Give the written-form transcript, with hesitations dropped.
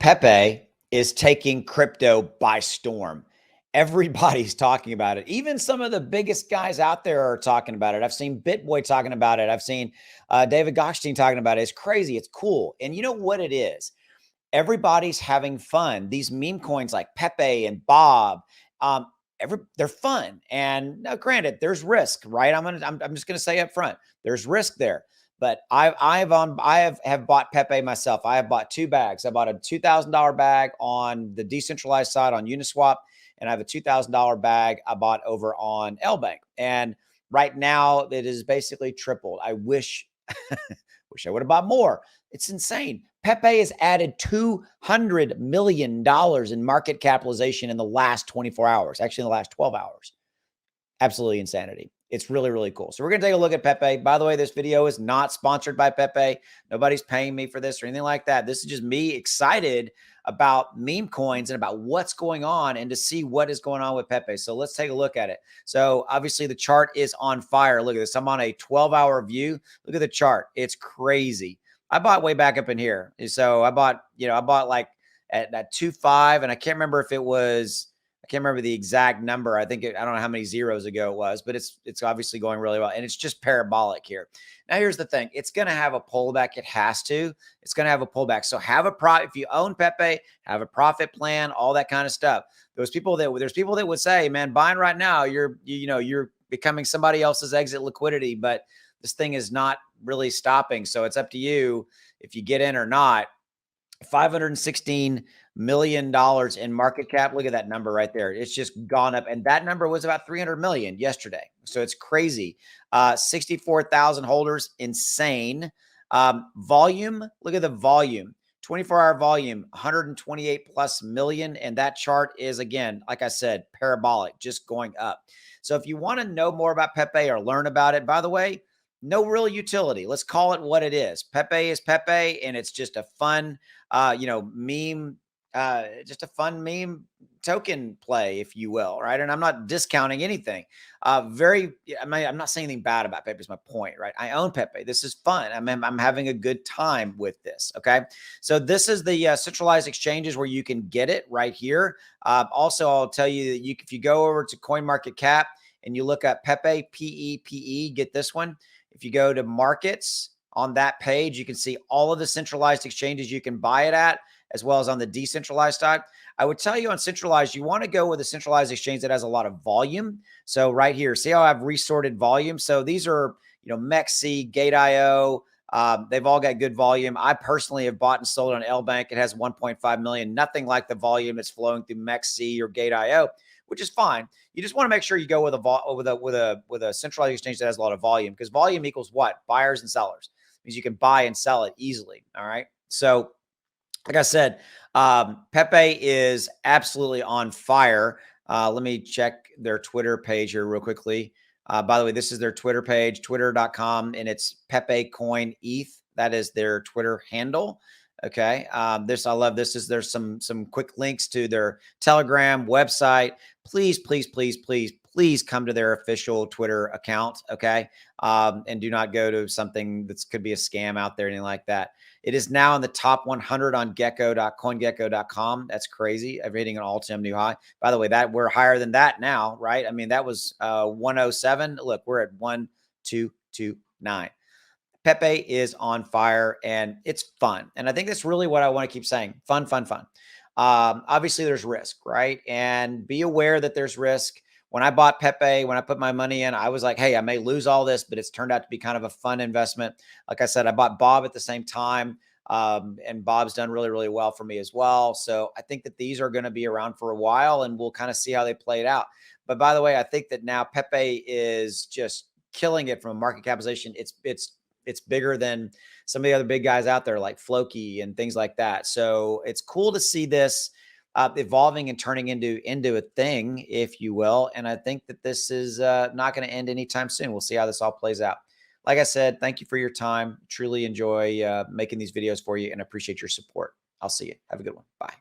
Pepe is taking crypto by storm. Everybody's talking about it. Even some of the biggest guys out there are talking about it. I've seen BitBoy talking about it. I've seen David Gokhshtein talking about it. It's crazy. It's cool. And you know what it is? Everybody's having fun. These meme coins like Pepe and Bob, they're fun. And now, granted, there's risk, right? I'm just gonna say up front, there's risk there. But I have bought Pepe myself. I have bought 2 bags. I bought a $2,000 bag on the decentralized side on Uniswap, and I have a $2,000 bag I bought over on LBank. And right now, it is basically tripled. I wish I would have bought more. It's insane. Pepe has added $200 million in market capitalization in the last 24 hours, actually in the last 12 hours. Absolutely insanity. It's really, really cool. So we're going to take a look at Pepe. By the way, this video is not sponsored by Pepe. Nobody's paying me for this or anything like that. This is just me excited about meme coins and about what's going on and to see what is going on with Pepe. So let's take a look at it. So obviously the chart is on fire. Look at this. I'm on a 12-hour view. Look at the chart. It's crazy. I bought way back up in here. So I bought like at 2.5, and I can't remember if it was, I can't remember the exact number. I don't know how many zeros ago it was, but it's obviously going really well. And it's just parabolic here. Now, here's the thing. It's going to have a pullback. It has to. It's going to have a pullback. So if you own Pepe, have a profit plan, all that kind of stuff. There's people that would say, man, buying right now, you're becoming somebody else's exit liquidity, but this thing is not really stopping. So it's up to you if you get in or not. $516 million in market cap. Look at that number right there. It's just gone up. And that number was about 300 million yesterday. So it's crazy. 64,000 holders. Insane. Volume. Look at the volume. 24-hour volume, 128 plus million. And that chart is, again, like I said, parabolic, just going up. So if you want to know more about Pepe or learn about it, by the way, no real utility. Let's call it what it is. Pepe is Pepe, and it's just a fun, meme, just a fun meme token play, if you will, right? And I'm not discounting anything. I'm not saying anything bad about Pepe is my point, right? I own Pepe. This is fun. I'm having a good time with this, okay? So this is the centralized exchanges where you can get it right here. Also, I'll tell you that if you go over to CoinMarketCap and you look at Pepe, PEPE, get this one. If you go to markets on that page, you can see all of the centralized exchanges you can buy it at, as well as on the decentralized side. I would tell you on centralized, you want to go with a centralized exchange that has a lot of volume. So right here, see how I've resorted volume? So these are, MEXC, Gate.io. They've all got good volume. I personally have bought and sold on LBank. It has 1.5 million, nothing like the volume that's flowing through MEXC or Gate.io, which is fine. You just want to make sure you go with a centralized exchange that has a lot of volume, because volume equals what? Buyers and sellers. It means you can buy and sell it easily. All right. So like I said, Pepe is absolutely on fire. Let me check their Twitter page here real quickly. By the way, this is their Twitter page, twitter.com, and it's Memecoin ETH. That is their Twitter handle. Okay. I love this. There's some quick links to their Telegram website. Please come to their official Twitter account. Okay. And do not go to something that could be a scam out there, anything like that. It is now in the top 100 on coingecko.com. That's crazy. I'm hitting an all-time new high. By the way, that we're higher than that now, right? I mean, that was 107. Look, we're at 1229. Pepe is on fire, and it's fun. And I think that's really what I want to keep saying. Fun. Obviously, there's risk, right? And be aware that there's risk. When I bought Pepe, when I put my money in, I was like, hey, I may lose all this, but it's turned out to be kind of a fun investment. Like I said, I bought Bob at the same time, and Bob's done really, really well for me as well. So I think that these are going to be around for a while, and we'll kind of see how they play it out. But by the way, I think that now Pepe is just killing it from a market capitalization. It's bigger than some of the other big guys out there like Floki and things like that. So it's cool to see this evolving and turning into a thing, if you will. And I think that this is not going to end anytime soon. We'll see how this all plays out. Like I said, thank you for your time. Truly enjoy making these videos for you and appreciate your support. I'll see you. Have a good one. Bye.